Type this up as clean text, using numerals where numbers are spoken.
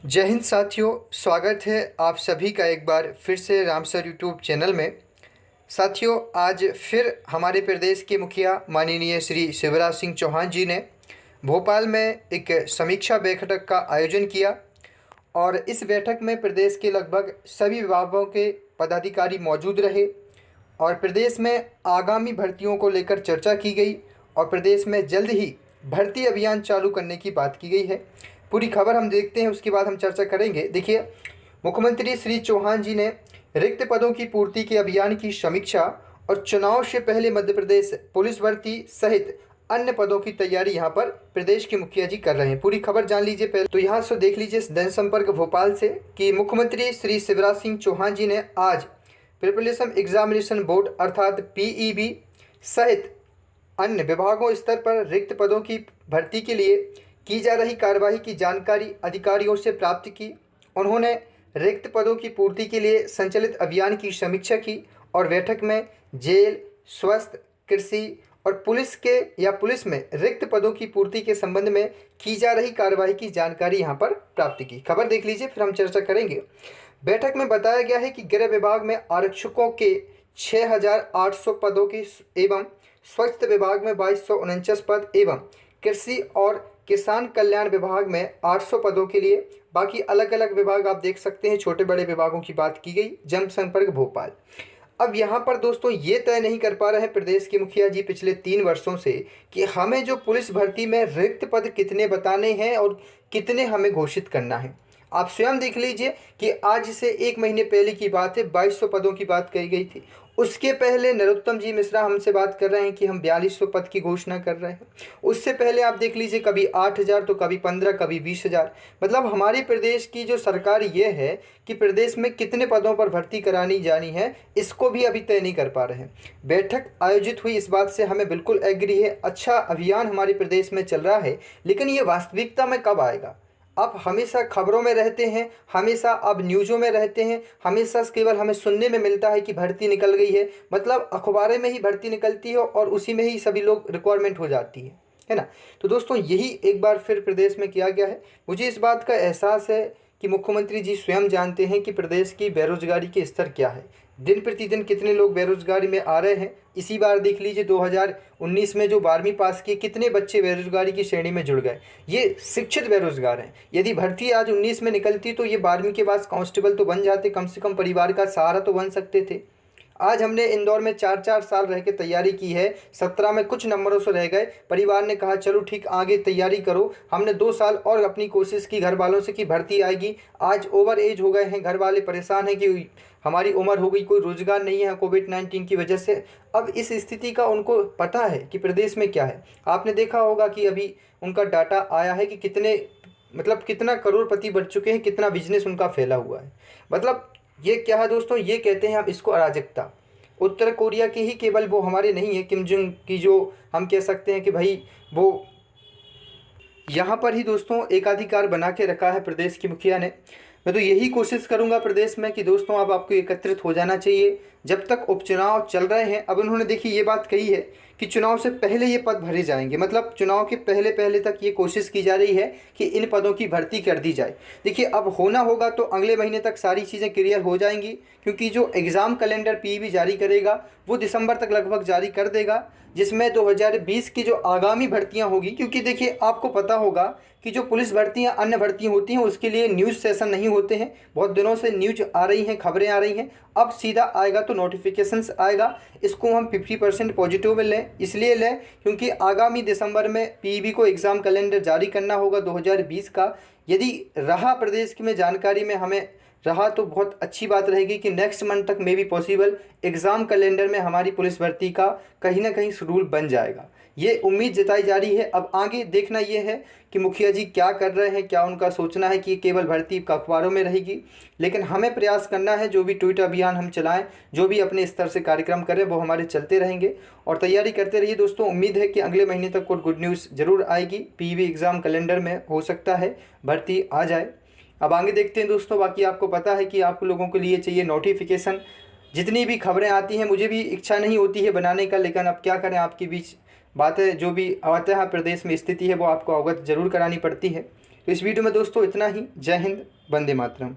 जय हिंद साथियों, स्वागत है आप सभी का एक बार फिर से रामसर यूट्यूब चैनल में। साथियों, आज फिर हमारे प्रदेश के मुखिया माननीय श्री शिवराज सिंह चौहान जी ने भोपाल में एक समीक्षा बैठक का आयोजन किया और इस बैठक में प्रदेश के लगभग सभी विभागों के पदाधिकारी मौजूद रहे और प्रदेश में आगामी भर्तियों को लेकर चर्चा की गई और प्रदेश में जल्द ही भर्ती अभियान चालू करने की बात की गई है। पूरी खबर हम देखते हैं, उसके बाद हम चर्चा करेंगे। देखिए, मुख्यमंत्री श्री चौहान जी ने रिक्त पदों की पूर्ति के अभियान की समीक्षा और चुनाव से पहले मध्य प्रदेश पुलिस भर्ती सहित अन्य पदों की तैयारी यहाँ पर प्रदेश के मुखिया जी कर रहे हैं। पूरी खबर जान लीजिए। पहले तो यहाँ से देख लीजिए जनसंपर्क भोपाल से कि मुख्यमंत्री श्री शिवराज सिंह चौहान जी ने आज प्रिपरेशन एग्जामिनेशन बोर्ड अर्थात पीईबी सहित अन्य विभागों स्तर पर रिक्त पदों की भर्ती के लिए की जा रही कार्यवाही की जानकारी अधिकारियों से प्राप्त की। उन्होंने रिक्त पदों की पूर्ति के लिए संचालित अभियान की समीक्षा की और बैठक में जेल, स्वास्थ्य, कृषि और पुलिस में रिक्त पदों की पूर्ति के संबंध में की जा रही कार्यवाही की जानकारी यहां पर प्राप्त की। खबर देख लीजिए, फिर हम चर्चा करेंगे। बैठक में बताया गया है कि गृह विभाग में आरक्षकों के 6,800 पदों की एवं स्वास्थ्य विभाग में 2249 पद एवं कृषि और किसान कल्याण विभाग में 800 पदों के लिए बाकी अलग अलग विभाग आप देख सकते हैं, छोटे बड़े विभागों की बात की गई। जनसंपर्क भोपाल। अब यहाँ पर दोस्तों ये तय नहीं कर पा रहे हैं प्रदेश के मुखिया जी पिछले 3 वर्षों से कि हमें जो पुलिस भर्ती में रिक्त पद कितने बताने हैं और कितने हमें घोषित करना है। आप स्वयं देख लीजिए कि आज से 1 महीने पहले की बात है, 2200 पदों की बात कही गई थी। उसके पहले नरोत्तम जी मिश्रा हमसे बात कर रहे हैं कि हम 4200 पद की घोषणा कर रहे हैं। उससे पहले आप देख लीजिए, कभी 8000 तो कभी 15, कभी 20,000। मतलब हमारे प्रदेश की जो सरकार ये है कि प्रदेश में कितने पदों पर भर्ती करानी जानी है, इसको भी अभी तय नहीं कर पा रहे हैं। बैठक आयोजित हुई, इस बात से हमें बिल्कुल एग्री है। अच्छा अभियान हमारे प्रदेश में चल रहा है, लेकिन ये वास्तविकता में कब आएगा? आप हमेशा खबरों में रहते हैं, हमेशा अब न्यूज़ों में रहते हैं, हमेशा केवल हमें सुनने में मिलता है कि भर्ती निकल गई है। मतलब अखबारें में ही भर्ती निकलती है और उसी में ही सभी लोग रिक्वायरमेंट हो जाती है ना। तो दोस्तों यही एक बार फिर प्रदेश में किया गया है। मुझे इस बात का एहसास है कि मुख्यमंत्री जी स्वयं जानते हैं कि प्रदेश की बेरोजगारी के स्तर क्या है, दिन प्रतिदिन कितने लोग बेरोजगारी में आ रहे हैं। इसी बार देख लीजिए 2019 में जो 12वीं पास किए, कितने बच्चे बेरोजगारी की श्रेणी में जुड़ गए। ये शिक्षित बेरोजगार हैं। यदि भर्ती आज 19 में निकलती तो ये 12वीं के बाद कांस्टेबल तो बन जाते, कम से कम परिवार का सहारा तो बन सकते थे। आज हमने इंदौर में 4-4 साल रह के तैयारी की है, 17 में कुछ नंबरों से रह गए। परिवार ने कहा चलो ठीक, आगे तैयारी करो। हमने 2 साल और अपनी कोशिश की घर वालों से कि भर्ती आएगी। आज ओवर एज हो गए हैं, घर वाले परेशान हैं कि हमारी उम्र हो गई, कोई रोजगार नहीं है कोविड-19 की वजह से। अब इस स्थिति का उनको पता है कि प्रदेश में क्या है। आपने देखा होगा कि अभी उनका डाटा आया है कि कितना करोड़पति बढ़ चुके हैं, कितना बिजनेस उनका फैला हुआ है। मतलब ये क्या है दोस्तों, ये कहते हैं आप इसको अराजकता। उत्तर कोरिया के ही केवल वो हमारे नहीं है, किम जोंग की जो हम कह सकते हैं कि भाई वो यहाँ पर ही दोस्तों एकाधिकार बना के रखा है प्रदेश के मुखिया ने। मैं तो यही कोशिश करूंगा प्रदेश में कि दोस्तों अब आपको एकत्रित हो जाना चाहिए जब तक उपचुनाव चल रहे हैं। अब उन्होंने देखिए ये बात कही है कि चुनाव से पहले ये पद भरे जाएंगे, मतलब चुनाव के पहले तक ये कोशिश की जा रही है कि इन पदों की भर्ती कर दी जाए। देखिए अब होना होगा तो अगले महीने तक सारी चीज़ें क्लियर हो जाएंगी, क्योंकि जो एग्ज़ाम कैलेंडर पीईबी जारी करेगा वो दिसंबर तक लगभग जारी कर देगा, जिसमें 2020 की जो आगामी भर्तियां होगी। क्योंकि देखिए आपको पता होगा कि जो पुलिस भर्तियां अन्य भर्तियां होती हैं उसके लिए न्यूज़ सेशन नहीं होते हैं। बहुत दिनों से न्यूज आ रही हैं, खबरें आ रही हैं। अब सीधा आएगा तो नोटिफिकेशंस आएगा। इसको हम 50% पॉजिटिव में लें, इसलिए लें क्योंकि आगामी दिसंबर में पीईबी को एग्ज़ाम कैलेंडर जारी करना होगा 2020 का। यदि रहा प्रदेश की में जानकारी में हमें रहा तो बहुत अच्छी बात रहेगी कि नेक्स्ट मंथ तक may be possible exam calendar में हमारी पुलिस भर्ती का कहीं ना कहीं शेड्यूल बन जाएगा। ये उम्मीद जताई जा रही है। अब आगे देखना ये है कि मुखिया जी क्या कर रहे हैं, क्या उनका सोचना है कि ये केवल भर्ती अखबारों में रहेगी। लेकिन हमें प्रयास करना है, जो भी ट्वीट अभियान हम चलाएं, जो भी अपने स्तर से कार्यक्रम करें वो हमारे चलते रहेंगे और तैयारी करते रहिए दोस्तों। उम्मीद है कि अगले महीने तक कोई गुड न्यूज़ जरूर आएगी। पीईबी एग्ज़ाम कैलेंडर में हो सकता है भर्ती आ जाए। अब आगे देखते हैं दोस्तों। बाकी आपको पता है कि आप लोगों के लिए चाहिए नोटिफिकेशन। जितनी भी खबरें आती हैं, मुझे भी इच्छा नहीं होती है बनाने का, लेकिन अब क्या करें, आपके बीच बातें जो भी आता है प्रदेश में स्थिति है वो आपको अवगत जरूर करानी पड़ती है। तो इस वीडियो में दोस्तों इतना ही। जय हिंद। वंदे मातरम।